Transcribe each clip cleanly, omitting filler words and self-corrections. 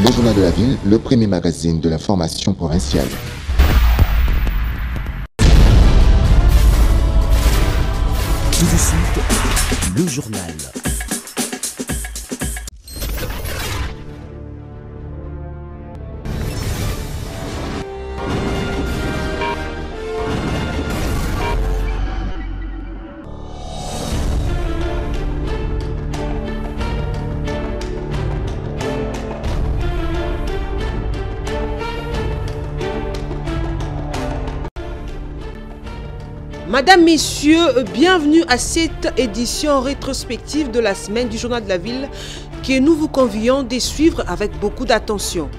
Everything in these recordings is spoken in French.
Le Journal de la Ville, le premier magazine de l'information provinciale. Tout de suite, le journal. Madame, Messieurs, bienvenue à cette édition rétrospective de la semaine du Journal de la Ville que nous vous convions de suivre avec beaucoup d'attention.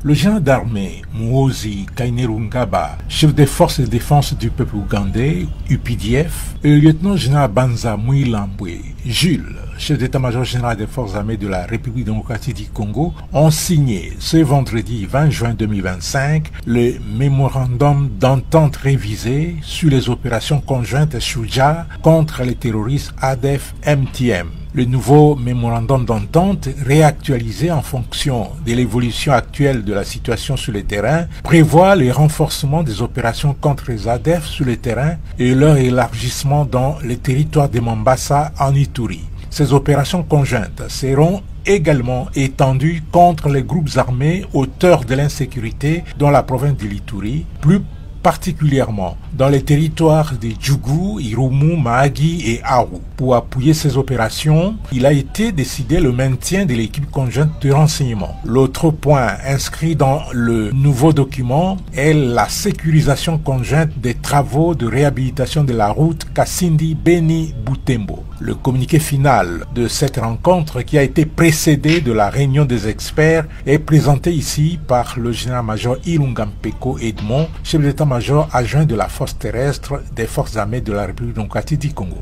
Le général d'armée Muhoozi Kainerugaba, chef des forces de défense du peuple ougandais, UPDF, et le lieutenant-général Banza Mouilambwe Jules, chef d'état-major général des forces armées de la République démocratique du Congo, ont signé ce vendredi 20 juin 2025 le mémorandum d'entente révisé sur les opérations conjointes Shuja contre les terroristes ADF-MTM. Le nouveau mémorandum d'entente, réactualisé en fonction de l'évolution actuelle de la situation sur le terrain, prévoit le renforcement des opérations contre les ADF sur le terrain et leur élargissement dans le territoire de Mombasa en Ituri. Ces opérations conjointes seront également étendues contre les groupes armés auteurs de l'insécurité dans la province de l'Ituri, plus particulièrement dans les territoires de Djougou, Irumu, Mahagi et Aru. Pour appuyer ces opérations, il a été décidé le maintien de l'équipe conjointe de renseignement. L'autre point inscrit dans le nouveau document est la sécurisation conjointe des travaux de réhabilitation de la route Kasindi-Beni-Butembo. Le communiqué final de cette rencontre, qui a été précédé de la réunion des experts, est présenté ici par le général-major Ilungampeko Edmond, chef d'état-major adjoint de la force terrestre des forces armées de la République démocratique du Congo.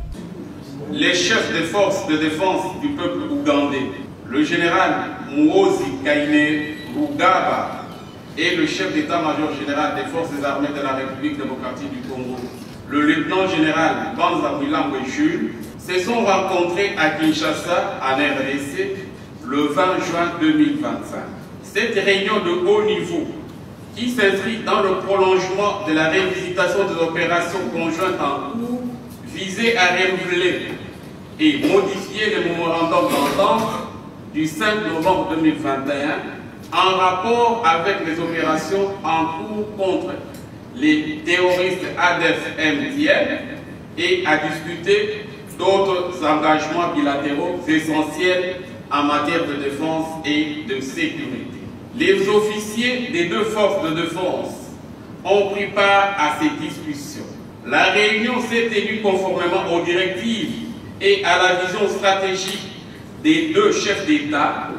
Les chefs des forces de défense du peuple ougandais, le général Muhoozi Kainerugaba et le chef d'état-major général des forces armées de la République démocratique du Congo, le lieutenant-général Banza Mouilambwe Jules, se sont rencontrés à Kinshasa, en RDC, le 20 juin 2025. Cette réunion de haut niveau, qui s'inscrit dans le prolongement de la révisitation des opérations conjointes en cours, visait à renouveler et modifier le mémorandum d'entente du 5 novembre 2021 en rapport avec les opérations en cours contre les terroristes ADF-MTM et à discuter d'autres engagements bilatéraux essentiels en matière de défense et de sécurité. Les officiers des deux forces de défense ont pris part à ces discussions. La réunion s'est tenue conformément aux directives et à la vision stratégique des deux chefs d'État,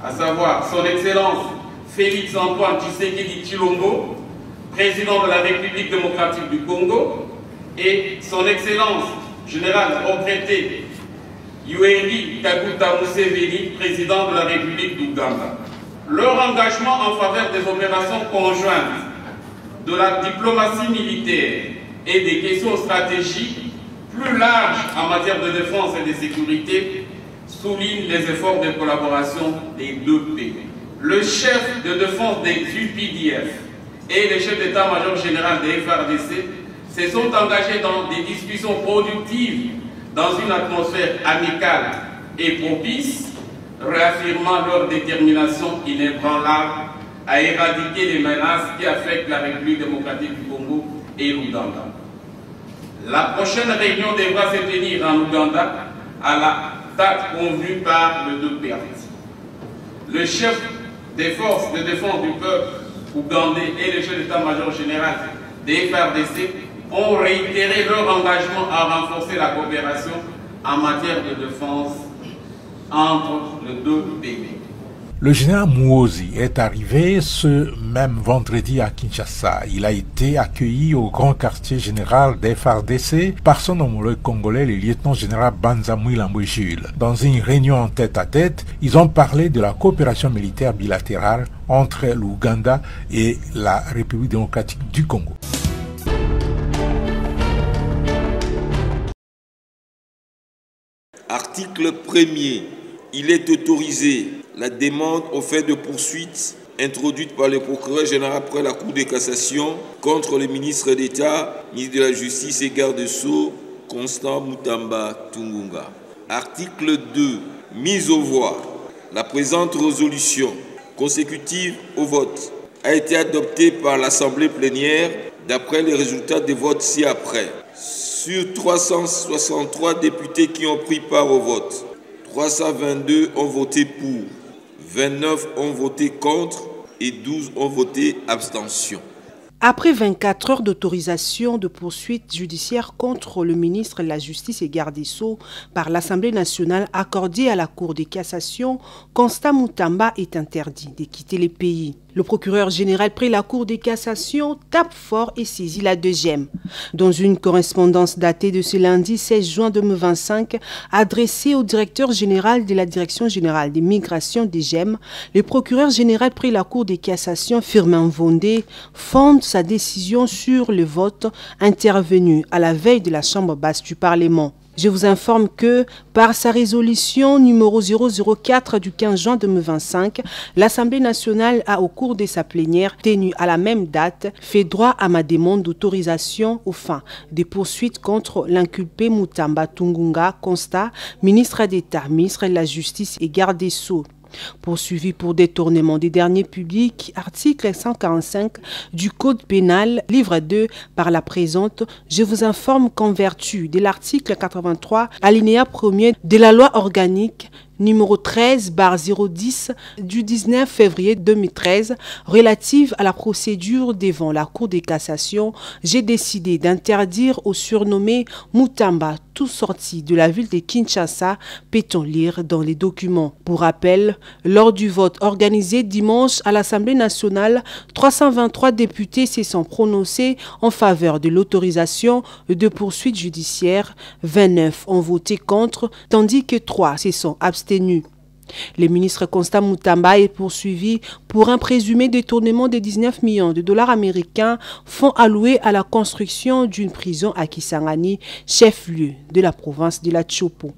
à savoir son Excellence Félix Antoine Tshisekedi Tshilombo, président de la République démocratique du Congo, et son Excellence Général retraité Yoweri Kaguta Museveni, président de la République d'Ouganda. Leur engagement en faveur des opérations conjointes, de la diplomatie militaire et des questions stratégiques plus larges en matière de défense et de sécurité souligne les efforts de collaboration des deux pays. Le chef de défense des UPDF et le chef d'état-major général des FARDC se sont engagés dans des discussions productives dans une atmosphère amicale et propice, réaffirmant leur détermination inébranlable à éradiquer les menaces qui affectent la République démocratique du Congo et l'Ouganda. La prochaine réunion devra se tenir en Ouganda à la date convenue par les deux parties. Le chef des forces de défense du peuple ougandais et le chef d'état-major général des FARDC ont réitéré leur engagement à renforcer la coopération en matière de défense entre les deux pays. Le général Muhoozi est arrivé ce même vendredi à Kinshasa. Il a été accueilli au grand quartier général des FARDC par son homologue congolais, le lieutenant-général Banza Mouilambwe Jules. Dans une réunion en tête-à-tête, ils ont parlé de la coopération militaire bilatérale entre l'Ouganda et la République démocratique du Congo. Article 1er. Il est autorisé la demande aux fins de poursuite introduite par le procureur général après la Cour de cassation contre le ministre d'État, ministre de la Justice et garde des Sceaux, Constant Mutamba Tungunga. Article 2. Mise aux voix. La présente résolution, consécutive au vote, a été adoptée par l'Assemblée plénière d'après les résultats des votes ci-après. Sur 363 députés qui ont pris part au vote, 322 ont voté pour, 29 ont voté contre et 12 ont voté abstention. Après 24 heures d'autorisation de poursuite judiciaire contre le ministre de la Justice et garde des Sceaux par l'Assemblée nationale accordée à la Cour de cassation, Constant Mutamba est interdit de quitter le pays. Le procureur général près la Cour de cassation tape fort et saisit la deuxième. Dans une correspondance datée de ce lundi 16 juin 2025, adressée au directeur général de la Direction générale des migrations des GEM, le procureur général près la Cour de cassation, Firmin Vondé, fonde sa décision sur le vote intervenu à la veille de la Chambre basse du Parlement. Je vous informe que, par sa résolution numéro 004 du 15 juin 2025, l'Assemblée nationale a, au cours de sa plénière tenue à la même date, fait droit à ma demande d'autorisation aux fins des poursuites contre l'inculpé Mutamba Tungunga Constant, ministre d'État, ministre de la Justice et garde des Sceaux. Poursuivi pour détournement des deniers publics, article 145 du Code pénal, livre 2, par la présente, je vous informe qu'en vertu de l'article 83, alinéa 1er de la loi organique numéro 13/010 du 19 février 2013 relative à la procédure devant la Cour de cassation, j'ai décidé d'interdire au surnommé Mutamba tout sorti de la ville de Kinshasa, peut-on lire dans les documents. Pour rappel, lors du vote organisé dimanche à l'Assemblée nationale, 323 députés se sont prononcés en faveur de l'autorisation de poursuites judiciaires, 29 ont voté contre, tandis que 3 se sont abstenus. Le ministre Constant Mutamba est poursuivi pour un présumé détournement de 19 millions de dollars américains, fonds alloués à la construction d'une prison à Kisangani, chef-lieu de la province de la Tchopo.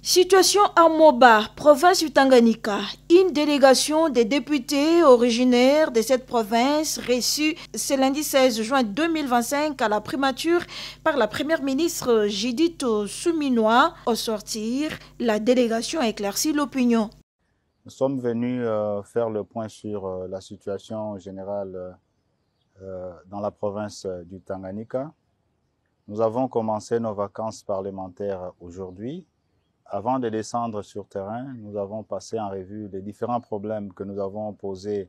Situation à Moba, province du Tanganyika. Une délégation des députés originaires de cette province reçue ce lundi 16 juin 2025 à la primature par la première ministre Judith Suminwa. Au sortir, la délégation a éclairci l'opinion. Nous sommes venus faire le point sur la situation générale dans la province du Tanganyika. Nous avons commencé nos vacances parlementaires aujourd'hui. Avant de descendre sur terrain, nous avons passé en revue les différents problèmes que nous avons posés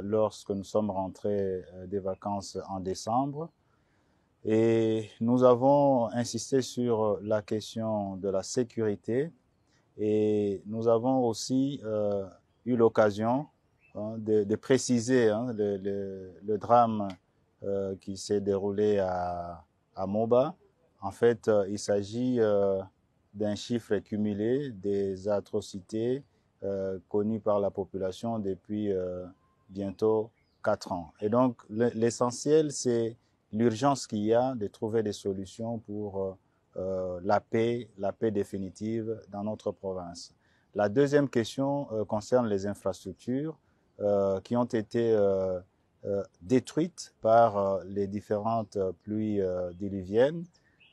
lorsque nous sommes rentrés des vacances en décembre. Et nous avons insisté sur la question de la sécurité et nous avons aussi eu l'occasion de préciser le drame qui s'est déroulé à Moba. En fait, il s'agit d'un chiffre cumulé des atrocités connues par la population depuis bientôt 4 ans. Et donc, l'essentiel, c'est l'urgence qu'il y a de trouver des solutions pour la paix définitive dans notre province. La deuxième question concerne les infrastructures qui ont été détruites par les différentes pluies diluviennes.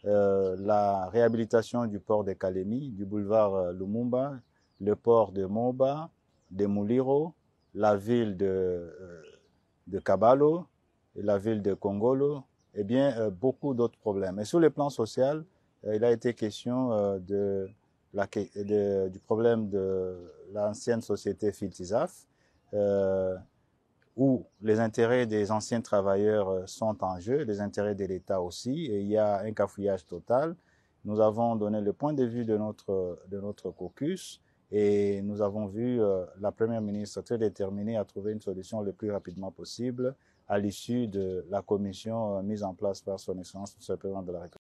La réhabilitation du port de Kalemi, du boulevard Lumumba, le port de Moba, de Muliro, la ville de Kabalo, et la ville de Kongolo, et bien beaucoup d'autres problèmes. Et sur le plan social, il a été question du problème de l'ancienne société Filtizaf, où les intérêts des anciens travailleurs sont en jeu, les intérêts de l'État aussi, et il y a un cafouillage total. Nous avons donné le point de vue de notre caucus et nous avons vu la Première ministre très déterminée à trouver une solution le plus rapidement possible à l'issue de la commission mise en place par son Excellence, le Président de la République.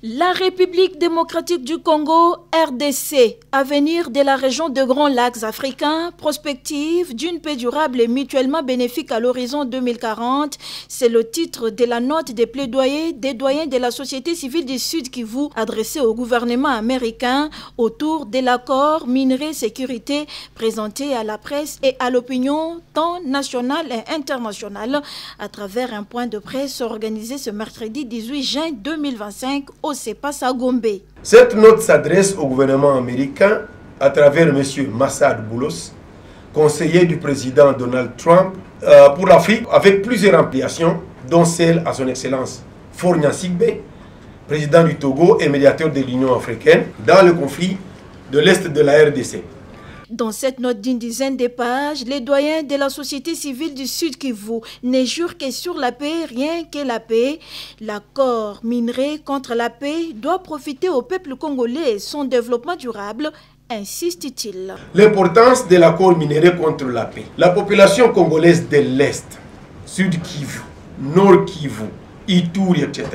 La République démocratique du Congo, RDC, avenir de la région de Grands Lacs africains, prospective d'une paix durable et mutuellement bénéfique à l'horizon 2040, c'est le titre de la note des plaidoyers des doyens de la société civile du Sud Kivu adressée au gouvernement américain autour de l'accord minerai-sécurité présenté à la presse et à l'opinion tant nationale et internationale à travers un point de presse organisé ce mercredi 18 juin 2025 au CEPAS à Gombe. Cette note s'adresse au gouvernement américain à travers M. Massad Boulos, conseiller du président Donald Trump pour l'Afrique, avec plusieurs ampliations, dont celle à son excellence Faure Sigbe, président du Togo et médiateur de l'Union africaine dans le conflit de l'Est de la RDC. Dans cette note d'une dizaine de pages, les doyens de la société civile du Sud Kivu ne jurent que sur la paix, rien que la paix. L'accord minerai contre la paix doit profiter au peuple congolais et son développement durable, insiste-t-il. L'importance de l'accord minerai contre la paix. La population congolaise de l'Est, Sud Kivu, Nord Kivu, Ituri, etc.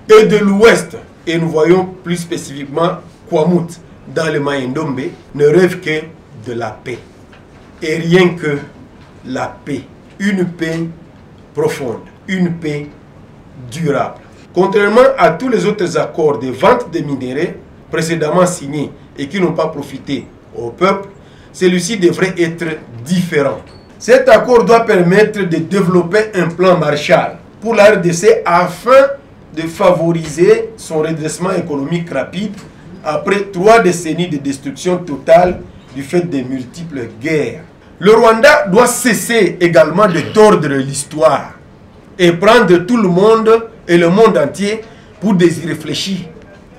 et de l'Ouest, et nous voyons plus spécifiquement Kwamut, dans le Mayendombe, ne rêve que de la paix. Et rien que la paix. Une paix profonde, une paix durable. Contrairement à tous les autres accords de vente de minéraux précédemment signés et qui n'ont pas profité au peuple, celui-ci devrait être différent. Cet accord doit permettre de développer un plan Marshall pour la RDC afin de favoriser son redressement économique rapide après 3 décennies de destruction totale du fait des multiples guerres. Le Rwanda doit cesser également de tordre l'histoire et prendre tout le monde et le monde entier pour des irréfléchis,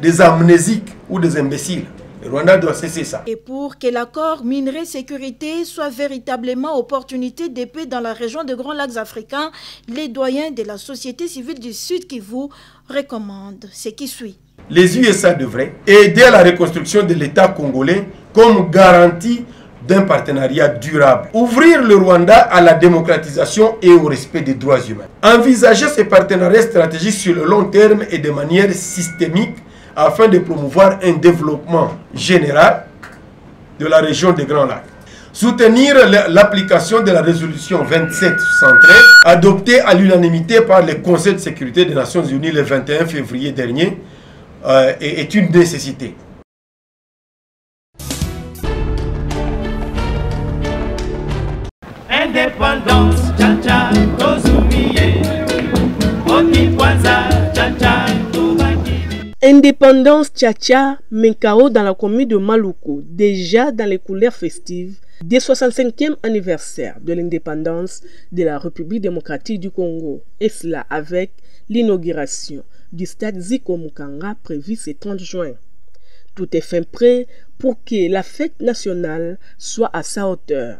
des amnésiques ou des imbéciles. Le Rwanda doit cesser ça. Et pour que l'accord minerai-sécurité soit véritablement opportunité de paix dans la région de Grands Lacs africains, les doyens de la société civile du Sud Kivu recommandent ce qui suit. Les USA devraient aider à la reconstruction de l'État congolais comme garantie d'un partenariat durable. Ouvrir le Rwanda à la démocratisation et au respect des droits humains. Envisager ces partenariats stratégiques sur le long terme et de manière systémique afin de promouvoir un développement général de la région des Grands Lacs. Soutenir l'application de la résolution 2713 adoptée à l'unanimité par le Conseil de sécurité des Nations Unies le 21 février dernier est une nécessité. Indépendance, tcha-tcha, Tozumiye, Okikwanza, tcha-tcha, Toubakini. Indépendance Tcha-Tcha, Menkao dans la commune de Maluku, déjà dans les couleurs festives des 65e anniversaire de l'indépendance de la République démocratique du Congo, et cela avec l'inauguration du stade Zico Mukanga prévu ce 30 juin. Tout est fin prêt pour que la fête nationale soit à sa hauteur.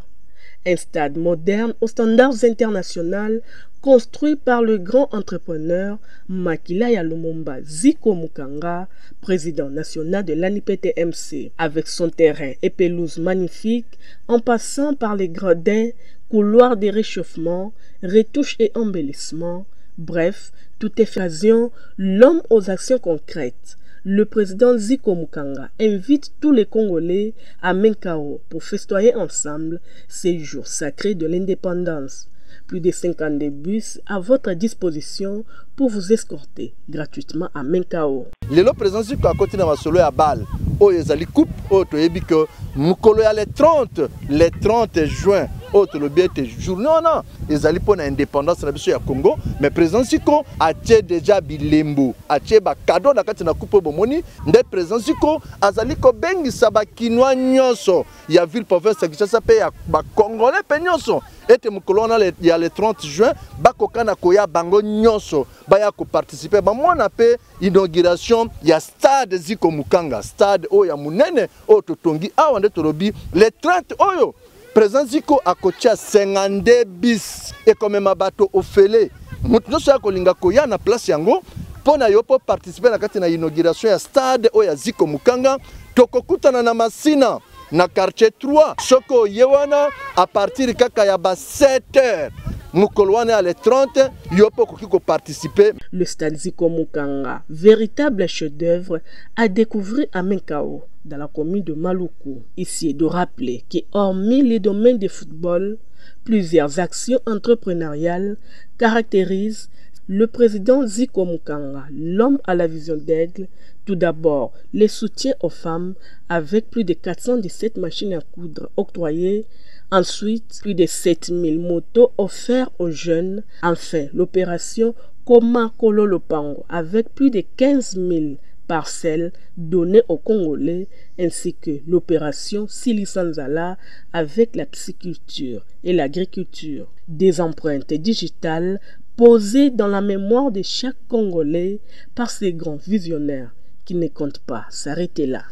Un stade moderne aux standards internationaux construit par le grand entrepreneur Makila Lumumba Zico Mukanga, président national de l'ANIPTMC, avec son terrain et pelouse magnifique, en passant par les gradins, couloirs de réchauffement, retouches et embellissements. Bref, toute occasion, l'homme aux actions concrètes. Le président Zico Mukanga invite tous les Congolais à Menkao pour festoyer ensemble ces jours sacrés de l'indépendance. Plus de 50 bus à votre disposition pour vous escorter gratuitement à Menkao. Le président Zico a continué à solo à balle. Oh, ils allaient coupe. Oh, tu as dit que Mukolo a le 30 juin. Oh, tu le bien tes jours. Non, non. Ils allaient pour l'indépendance de la Congo. Mais président Zico a déjà bilembo. A ba cadeau da katina coupe bomoni. Le président Zico a zali ko bengi sabakinoa nyonso. Il y a ville province qui s'appelle ba Congolais penyonso. Et Mukolo il y a le 30 juin. Bakokana koya bango nyonso. Baya ko participer. Ba moi na pe inauguration. Il y a stade Zico Mukanga. Stade o ya munene o totongi awande torobi le 30 oyo. Président Zico a coaché 52 bis et comme même bateau au fêlé. Nous sommes kolinga koya na place yango pour na yopo participer na kati na inauguration ya stade o ya Zico Mukanga tokokutana na masina na quartier 3 soko yewana à partir kaka ya ba 7h Mukolo à les 30, yopo ko participer. Le stade Zico Mukanga, véritable chef-d'œuvre à découvrir à Menkao, dans la commune de Maluku. Ici est de rappeler que hormis les domaines de football, plusieurs actions entrepreneuriales caractérisent le président Zico Mukanga, l'homme à la vision d'aigle. Tout d'abord, les soutiens aux femmes avec plus de 417 machines à coudre octroyées. Ensuite, plus de 7000 motos offertes aux jeunes. Enfin, l'opération Koma Kololopango avec plus de 15 000 parcelles données aux Congolais, ainsi que l'opération Silisanzala avec la pisciculture et l'agriculture. Des empreintes digitales posées dans la mémoire de chaque Congolais par ces grands visionnaires qui ne comptent pas s'arrêter là.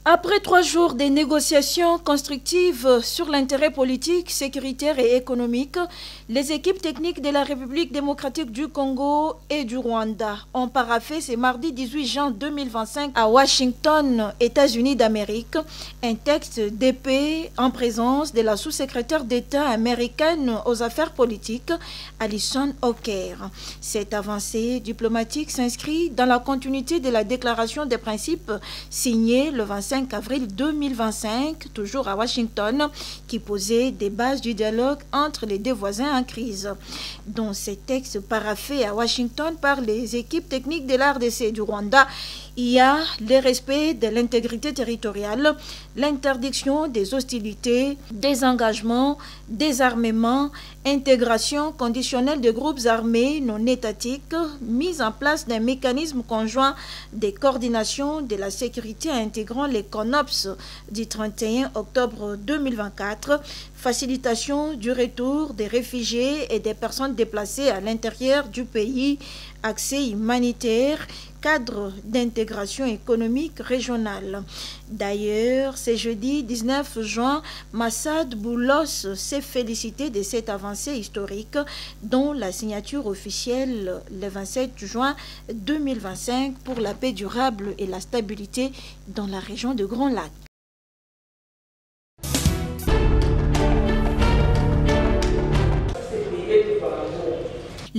Après 3 jours de négociations constructives sur l'intérêt politique, sécuritaire et économique, les équipes techniques de la République démocratique du Congo et du Rwanda ont paraphé ce mardi 18 juin 2025 à Washington, États-Unis d'Amérique, un texte de paix en présence de la sous-secrétaire d'État américaine aux affaires politiques, Alison O'Keefe. Cette avancée diplomatique s'inscrit dans la continuité de la déclaration des principes signée le 25 avril 2025, toujours à Washington, qui posait des bases du dialogue entre les deux voisins en crise. Dans ces textes paraphés à Washington par les équipes techniques de l'RDC et du Rwanda, il y a le respect de l'intégrité territoriale, l'interdiction des hostilités, des engagements, désarmement, intégration conditionnelle de groupes armés non étatiques, mise en place d'un mécanisme conjoint de coordination de la sécurité intégrant les CONOPS du 31 octobre 2024, facilitation du retour des réfugiés et des personnes déplacées à l'intérieur du pays, accès humanitaire, cadre d'intégration économique régionale. D'ailleurs, ce jeudi 19 juin, Massad Boulos s'est félicité de cette avancée historique dont la signature officielle le 27 juin 2025 pour la paix durable et la stabilité dans la région de Grand Lac.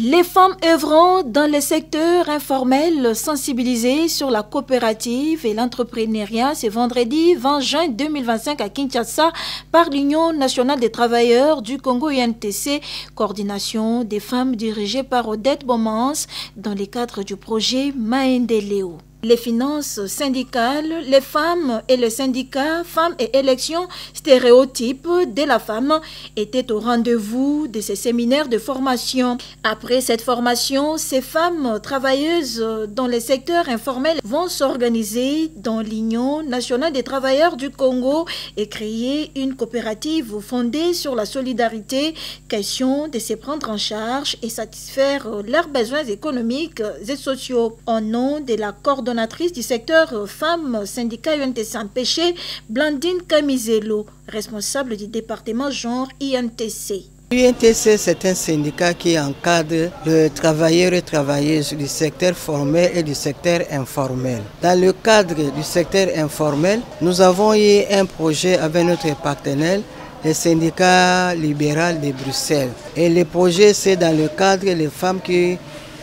Les femmes œuvrant dans le secteur informel sensibilisées sur la coopérative et l'entrepreneuriat ce vendredi 20 juin 2025 à Kinshasa par l'Union nationale des travailleurs du Congo UNTC, coordination des femmes dirigée par Odette Bomans dans le cadre du projet Maendeleo. Les finances syndicales, les femmes et le syndicat Femmes et élections stéréotypes de la femme étaient au rendez-vous de ces séminaires de formation. Après cette formation, ces femmes travailleuses dans les secteurs informels vont s'organiser dans l'Union nationale des travailleurs du Congo et créer une coopérative fondée sur la solidarité, question de se prendre en charge et satisfaire leurs besoins économiques et sociaux. Au nom de la coordination du secteur femmes syndicat UNTC Empêché, Blandine Camizelo, responsable du département genre INTC. L'UNTC, c'est un syndicat qui encadre les travailleurs et travailleuses du secteur formel et du secteur informel. Dans le cadre du secteur informel, nous avons eu un projet avec notre partenaire, le syndicat libéral de Bruxelles. Et le projet, c'est dans le cadre des femmes qui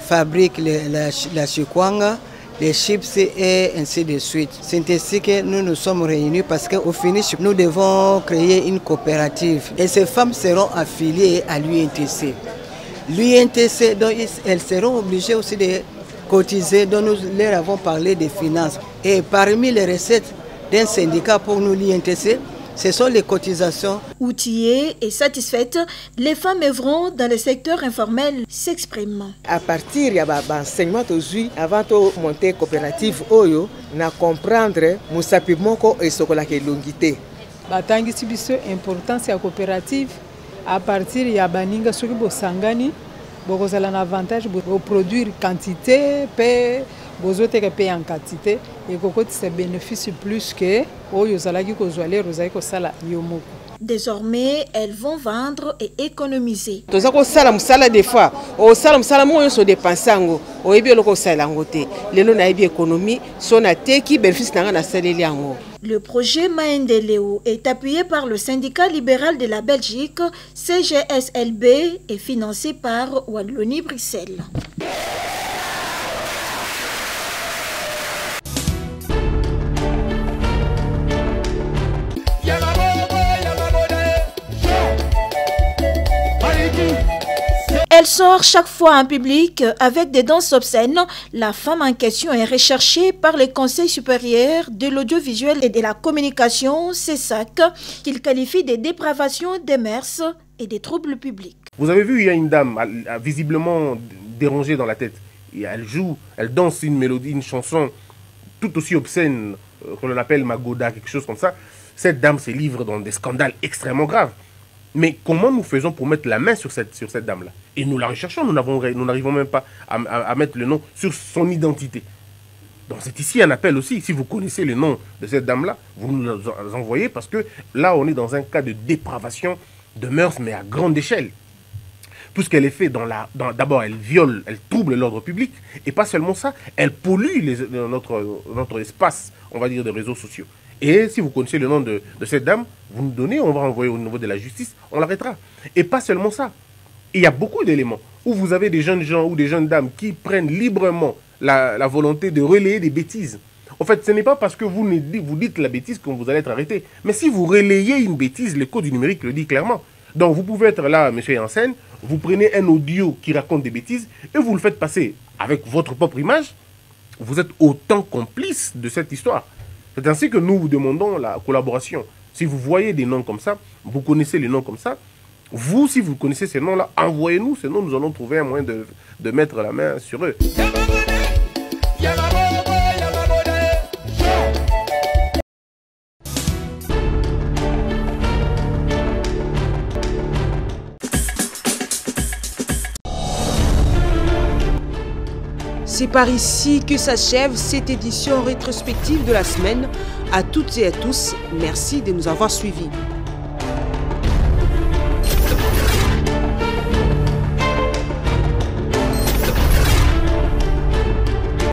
fabriquent la chikwanga, les chips et ainsi de suite. C'est ainsi que nous nous sommes réunis parce qu'au finish, nous devons créer une coopérative. Et ces femmes seront affiliées à l'UNTC. L'UNTC, donc elles seront obligées aussi de cotiser, dont nous leur avons parlé des finances. Et parmi les recettes d'un syndicat pour nous, l'UNTC, ce sont les cotisations. Outillées et satisfaites, les femmes œuvrant dans le secteur informel s'expriment. À partir de l'enseignement avant de monter coopérative, na comprendre musapimoko et sokolake longité. Batangisi biso importance ya coopérative à partir ya baninga soki bosangani bokozala na avantage de produire quantité pe bozoteka pe en quantité et kokotisa bénéfice plus que oyo zalaki kozwale rozaki kosala yo moko. Désormais, elles vont vendre et économiser. Tozako sala musala des fois, o sala musala mo yo so dépenser ngo oyebi eloko osala yango te lelo nayebi économie so nateki bénéfice nanga nasaleli yango. Le projet Maendeleo est appuyé par le syndicat libéral de la Belgique, CGSLB, et financé par Wallonie-Bruxelles. Elle sort chaque fois en public avec des danses obscènes. La femme en question est recherchée par le Conseil supérieur de l'audiovisuel et de la communication, CESAC, qu'il qualifie de dépravation des mœurs et des troubles publics. Vous avez vu, il y a une dame visiblement dérangée dans la tête. Et elle joue, elle danse une mélodie, une chanson tout aussi obscène qu'on l'appelle Magoda, quelque chose comme ça. Cette dame se livre dans des scandales extrêmement graves. Mais comment nous faisons pour mettre la main sur cette dame-là? Et nous la recherchons, nous n'arrivons même pas à mettre le nom sur son identité. Donc c'est ici un appel aussi, si vous connaissez le nom de cette dame-là, vous nous envoyez parce que là on est dans un cas de dépravation de mœurs, mais à grande échelle. Tout ce qu'elle est fait d'abord elle viole, elle trouble l'ordre public, et pas seulement ça, elle pollue notre espace, on va dire, des réseaux sociaux. Et si vous connaissez le nom de cette dame, vous nous donnez, on va envoyer au niveau de la justice, on l'arrêtera. Et pas seulement ça. Il y a beaucoup d'éléments où vous avez des jeunes gens ou des jeunes dames qui prennent librement la volonté de relayer des bêtises. En fait, ce n'est pas parce que vous dites la bêtise que vous allez être arrêté. Mais si vous relayez une bêtise, le code du numérique le dit clairement. Donc vous pouvez être là, monsieur Janssen, vous prenez un audio qui raconte des bêtises et vous le faites passer avec votre propre image. Vous êtes autant complice de cette histoire. C'est ainsi que nous vous demandons la collaboration. Si vous voyez des noms comme ça, vous connaissez les noms comme ça, vous, si vous connaissez ces noms-là, envoyez-nous, sinon nous allons trouver un moyen de mettre la main sur eux. C'est par ici que s'achève cette édition rétrospective de la semaine. À toutes et à tous, merci de nous avoir suivis.